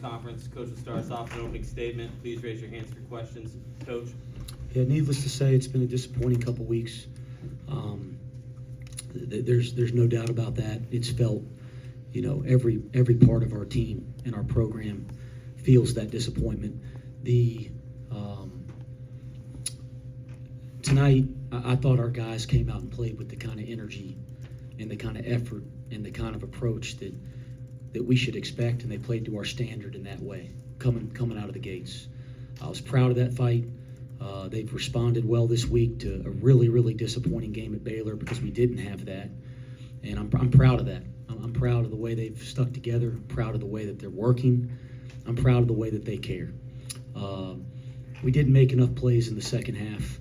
Conference. Coach will start us off with an opening statement. Please raise your hands for questions. Coach. Yeah, needless to say, it's been a disappointing couple weeks. There's no doubt about that. It's felt, every part of our team and our program feels that disappointment. Tonight, I thought our guys came out and played with the kind of energy and the kind of effort and the kind of approach that we should expect, and they played to our standard in that way, coming out of the gates. I was proud of that fight. They've responded well this week to a really, really disappointing game at Baylor because we didn't have that, and I'm proud of that. I'm proud of the way they've stuck together. I'm proud of the way that they're working. I'm proud of the way that they care. We didn't make enough plays in the second half,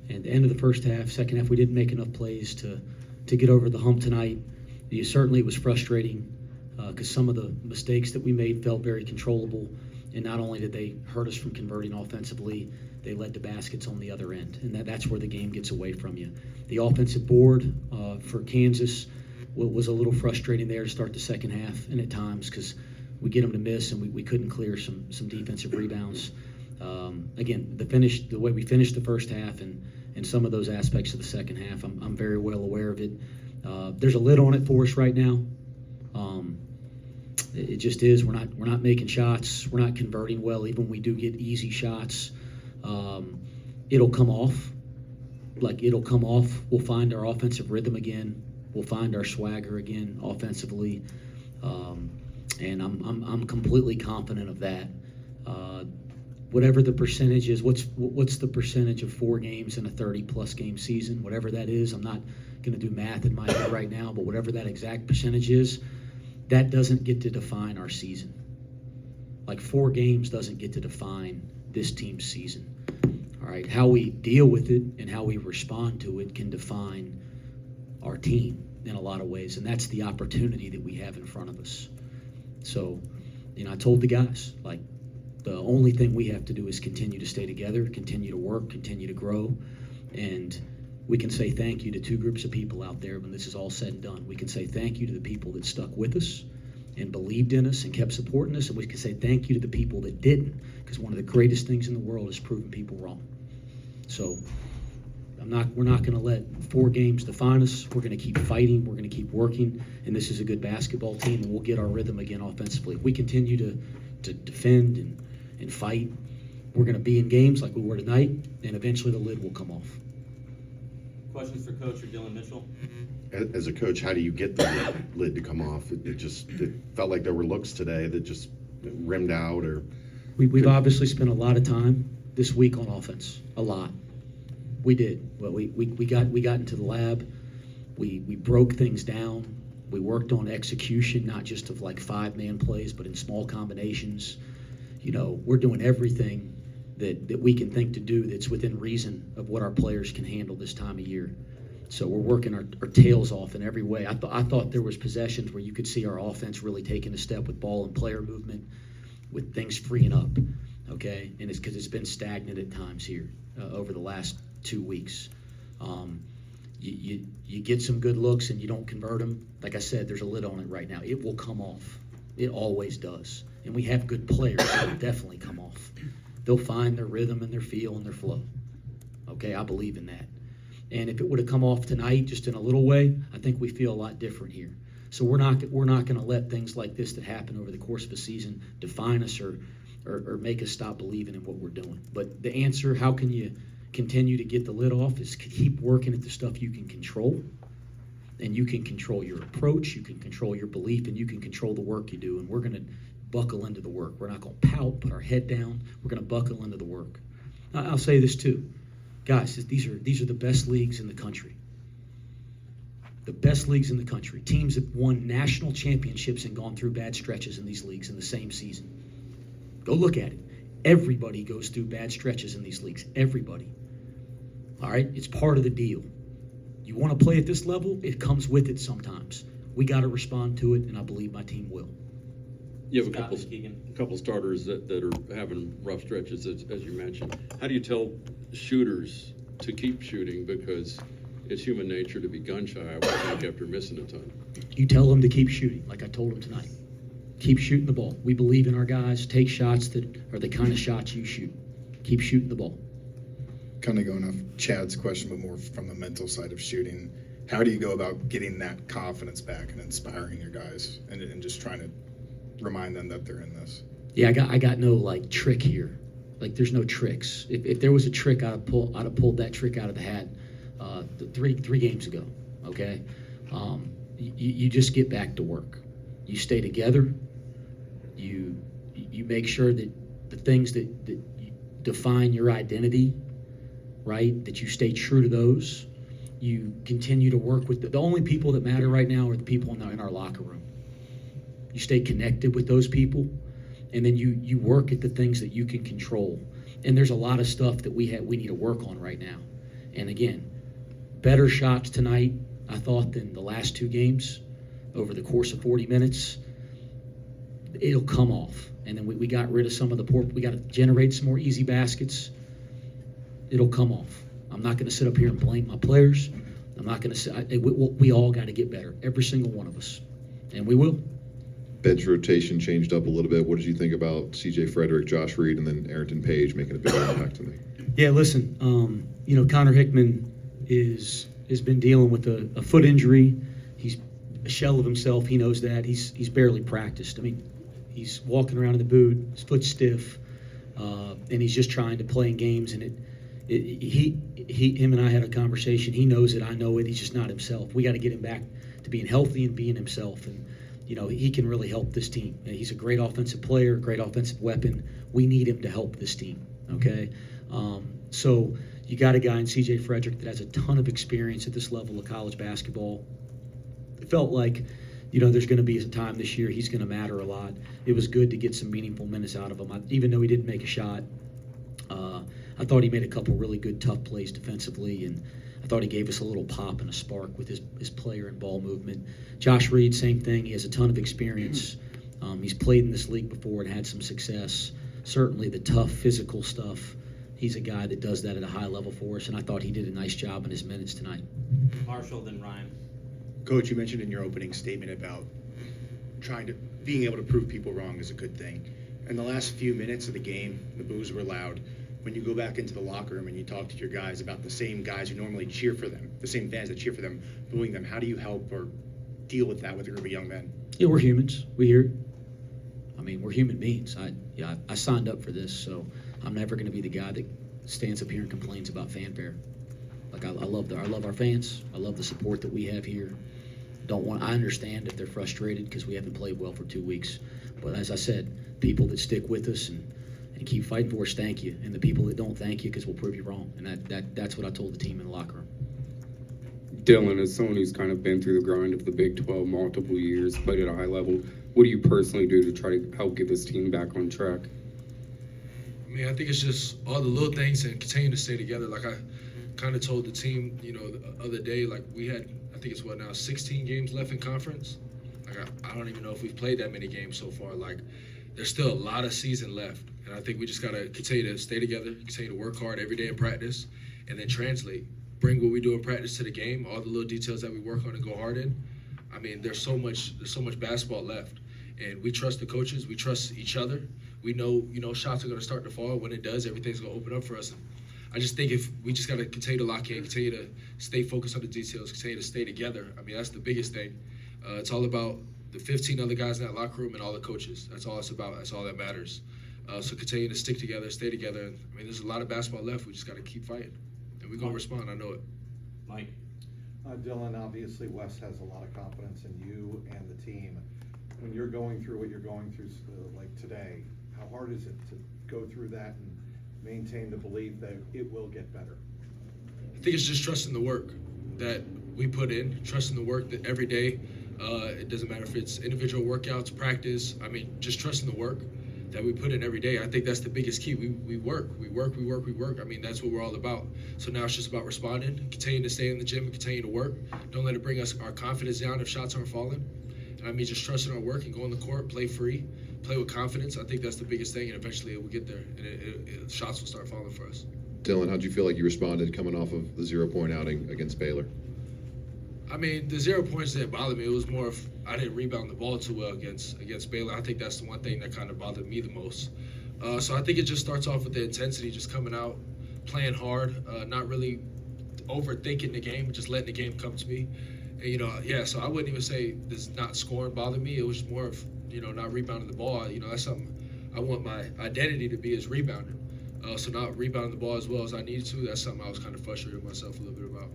and the end of the first half, second half, we didn't make enough plays to get over the hump tonight. Certainly, it was frustrating because some of the mistakes that we made felt very controllable, and not only did they hurt us from converting offensively, they led to baskets on the other end, and that's where the game gets away from you. The offensive board for Kansas was a little frustrating there to start the second half, and at times because we get them to miss and we couldn't clear some defensive rebounds. Again, the way we finished the first half and some of those aspects of the second half, I'm very well aware of it. There's a lid on it for us right now. It just is. We're not making shots. We're not converting well. Even when we do get easy shots, it'll come off. It'll come off. We'll find our offensive rhythm again. We'll find our swagger again offensively, and I'm completely confident of that. Whatever the percentage is, what's the percentage of 4 games in a 30-plus game season? Whatever that is, I'm not going to do math in my head right now, but whatever that exact percentage is, that doesn't get to define our season. 4 games doesn't get to define this team's season. All right, how we deal with it and how we respond to it can define our team in a lot of ways, and that's the opportunity that we have in front of us. So, I told the guys, the only thing we have to do is continue to stay together, continue to work, continue to grow, and we can say thank you to 2 groups of people out there when this is all said and done. We can say thank you to the people that stuck with us and believed in us and kept supporting us, and we can say thank you to the people that didn't, because one of the greatest things in the world is proving people wrong. So we're not going to let 4 games define us. We're going to keep fighting. We're going to keep working, and this is a good basketball team, and we'll get our rhythm again offensively. If we continue to defend and fight, we're going to be in games like we were tonight, and eventually the lid will come off. Questions for Coach or Dillon Mitchell? As a coach, how do you get the lid to come off? It felt like there were looks today that just rimmed out. Or we've obviously spent a lot of time this week on offense. A lot. We did. Well, we got into the lab. We broke things down. We worked on execution, not just of 5-man plays, but in small combinations. We're doing everything that we can think to do that's within reason of what our players can handle this time of year. So we're working our tails off in every way. I thought there was possessions where you could see our offense really taking a step with ball and player movement, with things freeing up, okay? And it's because it's been stagnant at times here over the last 2 weeks. You get some good looks and you don't convert them. Like I said, there's a lid on it right now. It will come off. It always does. And we have good players that will definitely come off. They'll find their rhythm and their feel and their flow. Okay, I believe in that. And if it would have come off tonight, just in a little way, I think we feel a lot different here. So we're not going to let things like this that happen over the course of a season define us or make us stop believing in what we're doing. But the answer, how can you continue to get the lid off, is keep working at the stuff you can control. And you can control your approach, you can control your belief, and you can control the work you do. And we're going to buckle into the work. We're not going to pout, put our head down. We're going to buckle into the work. I'll say this too. Guys, these are the best leagues in the country. The best leagues in the country. Teams that won national championships and gone through bad stretches in these leagues in the same season. Go look at it. Everybody goes through bad stretches in these leagues. Everybody. All right? It's part of the deal. You want to play at this level, it comes with it sometimes. We got to respond to it, and I believe my team will. You have a couple starters that are having rough stretches, as you mentioned. How do you tell shooters to keep shooting? Because it's human nature to be gun shy, I would think, after missing a ton. You tell them to keep shooting, like I told them tonight. keep shooting the ball. We believe in our guys. Take shots that are the kind of shots you shoot. Keep shooting the ball. Kind of going off Chad's question, but more from the mental side of shooting. How do you go about getting that confidence back and inspiring your guys and just trying to remind them that they're in this? Yeah, I got no like trick here. Like there's no tricks. If there was a trick, I'd have pulled that trick out of the hat three games ago. Okay, you just get back to work. You stay together. You make sure that the things that define your identity, right? That you stay true to those. You continue to work with the only people that matter right now are the people in our locker room. You stay connected with those people, and then you work at the things that you can control. And there's a lot of stuff that we need to work on right now. And again, better shots tonight, I thought, than the last two games over the course of 40 minutes. It'll come off. And then we got rid of some of the poor. We got to generate some more easy baskets. It'll come off. I'm not going to sit up here and blame my players. I'm not going to say we all got to get better, every single one of us, and we will. Bench rotation changed up a little bit. What did you think about C.J. Frederick, Josh Reed, and then Arrington Page making a big impact tonight? Yeah, listen, Connor Hickman has been dealing with a foot injury. He's a shell of himself. He knows that. He's barely practiced. I mean, he's walking around in the boot, his foot's stiff, and he's just trying to play in games. And him and I had a conversation. He knows it. I know it. He's just not himself. We got to get him back to being healthy and being himself. And he can really help this team. And he's a great offensive player, great offensive weapon. We need him to help this team. Okay, so you got a guy in C.J. Frederick that has a ton of experience at this level of college basketball. It felt like, there's going to be a time this year he's going to matter a lot. It was good to get some meaningful minutes out of him. Even though he didn't make a shot, I thought he made a couple really good tough plays defensively, and I thought he gave us a little pop and a spark with his player and ball movement. Josh Reed, same thing. He has a ton of experience. He's played in this league before and had some success. Certainly the tough physical stuff, he's a guy that does that at a high level for us, and I thought he did a nice job in his minutes tonight. Marshall, then Ryan. Coach, you mentioned in your opening statement about being able to prove people wrong is a good thing. In the last few minutes of the game, the boos were loud. When you go back into the locker room and you talk to your guys about the same guys who normally cheer for them, the same fans that cheer for them, booing them, how do you help or deal with that with a group of young men? Yeah, we're humans. We hear it. I mean, we're human beings. I signed up for this, so I'm never going to be the guy that stands up here and complains about fanfare. Like I love our fans. I love the support that we have here. I understand if they're frustrated because we haven't played well for 2 weeks. But as I said, people that stick with us and keep fighting for us, thank you. And the people that don't, thank you, because we'll prove you wrong. And that's what I told the team in the locker room. Dillon, as someone who's kind of been through the grind of the Big 12 multiple years, played at a high level, what do you personally do to try to help get this team back on track? I mean, I think it's just all the little things and continue to stay together. Like I kind of told the team, the other day, like we had, I think it's 16 games left in conference. Like I don't even know if we've played that many games so far. Like there's still a lot of season left. And I think we just got to continue to stay together, continue to work hard every day in practice, and then translate. Bring what we do in practice to the game, all the little details that we work on and go hard in. I mean, there's so much basketball left. And we trust the coaches. We trust each other. We know, shots are going to start to fall. When it does, everything's going to open up for us. I just think if we just got to continue to lock in, continue to stay focused on the details, continue to stay together. I mean, that's the biggest thing. It's all about the 15 other guys in that locker room and all the coaches. That's all it's about. That's all that matters. So continue to stick together, stay together. I mean, there's a lot of basketball left. We just got to keep fighting. And we're going to respond. I know it. Mike. Dillon, obviously Wes has a lot of confidence in you and the team. When you're going through what you're going through like today, how hard is it to go through that and maintain the belief that it will get better? I think it's just trusting the work that we put in, trusting the work that every day, it doesn't matter if it's individual workouts, practice, I mean, just trusting the work that we put in every day. I think that's the biggest key. We work. I mean, that's what we're all about. So now it's just about responding, continuing to stay in the gym and continue to work. Don't let it bring us our confidence down if shots aren't falling. And I mean, just trusting our work and go on the court, play free, play with confidence. I think that's the biggest thing, and eventually it will get there, and shots will start falling for us. Dillon, how'd you feel like you responded coming off of the 0-point outing against Baylor? I mean, the 0 points didn't bother me. It was more of I didn't rebound the ball too well against Baylor. I think that's the one thing that kind of bothered me the most. So I think it just starts off with the intensity, just coming out, playing hard, not really overthinking the game, just letting the game come to me. And, so I wouldn't even say this not scoring bothered me. It was more of, not rebounding the ball. That's something I want my identity to be is rebounding. So not rebounding the ball as well as I needed to, that's something I was kind of frustrated with myself a little bit about.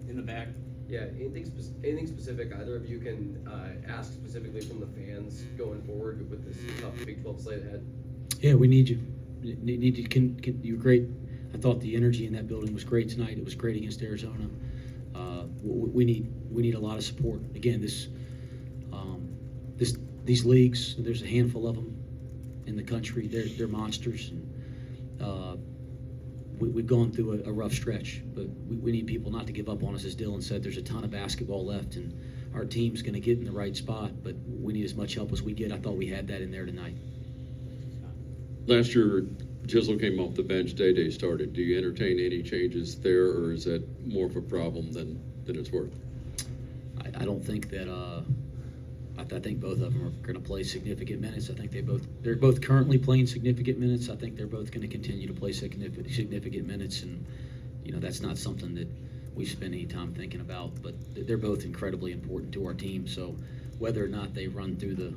In the back. Yeah, anything specific either of you can ask specifically from the fans going forward with this tough Big 12 slate ahead? Yeah, we need you. Need you. You're great. I thought the energy in that building was great tonight. It was great against Arizona. We need a lot of support. Again, these leagues. There's a handful of them in the country. They're monsters, and we've gone through a rough stretch. But we need people not to give up on us. As Dillon said, there's a ton of basketball left, and our team's going to get in the right spot. But we need as much help as we get. I thought we had that in there tonight. Last year, Jizzle came off the bench, Day started. Do you entertain any changes there, or is that more of a problem than it's worth? I don't think that. I think both of them are going to play significant minutes. I think they're both currently playing significant minutes. I think they're both going to continue to play significant minutes, and that's not something that we spend any time thinking about. But they're both incredibly important to our team. So whether or not they run through the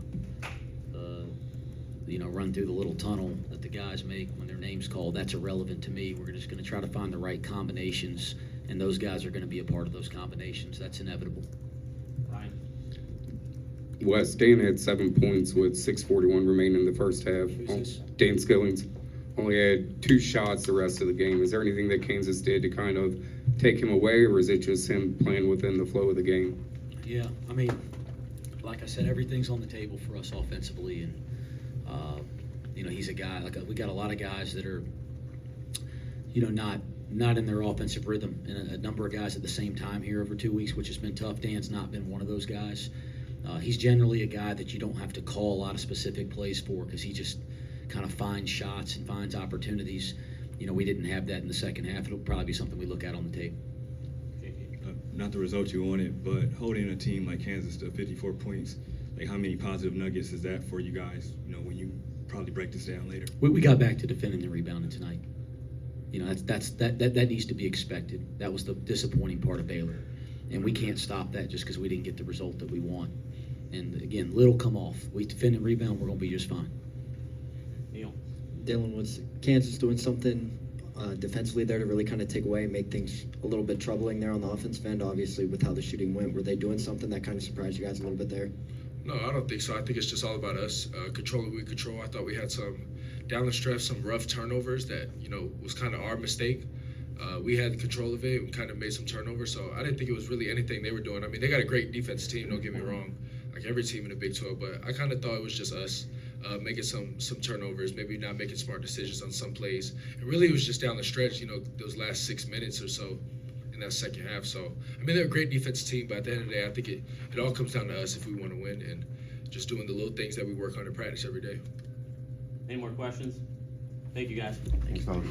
little tunnel that the guys make when their name's called, that's irrelevant to me. We're just going to try to find the right combinations, and those guys are going to be a part of those combinations. That's inevitable. Ryan. Wes, Dan had 7 points with 6:41 remaining in the first half. Dan Skillings only had 2 shots the rest of the game. Is there anything that Kansas did to kind of take him away, or is it just him playing within the flow of the game? Yeah, I mean, like I said, everything's on the table for us offensively, and he's a guy we got a lot of guys that are, not in their offensive rhythm, and a number of guys at the same time here over 2 weeks, which has been tough. Dan's not been one of those guys. He's generally a guy that you don't have to call a lot of specific plays for because he just kind of finds shots and finds opportunities. We didn't have that in the second half. It'll probably be something we look at on the tape. Not the result you wanted, but holding a team like Kansas to 54 points, like how many positive nuggets is that for you guys, when you probably break this down later? We got back to defending the rebounding tonight. That needs to be expected. That was the disappointing part of Baylor. And we can't stop that just because we didn't get the result that we want. And again, little come off. We defend and rebound, we're going to be just fine. Neil. Dillon, was Kansas doing something defensively there to really kind of take away and make things a little bit troubling there on the offensive end? Obviously, with how the shooting went, were they doing something that kind of surprised you guys a little bit there? No, I don't think so. I think it's just all about us controlling what we control. I thought we had some down the stretch, some rough turnovers that was kind of our mistake. We had control of it and kind of made some turnovers, so I didn't think it was really anything they were doing. I mean, they got a great defense team, don't get me wrong, like every team in the Big 12, but I kind of thought it was just us making some turnovers, maybe not making smart decisions on some plays. And really, it was just down the stretch, those last 6 minutes or so in that second half. So, I mean, they're a great defense team, but at the end of the day, I think it all comes down to us if we want to win and just doing the little things that we work on in practice every day. Any more questions? Thank you, guys. Thanks, fellas.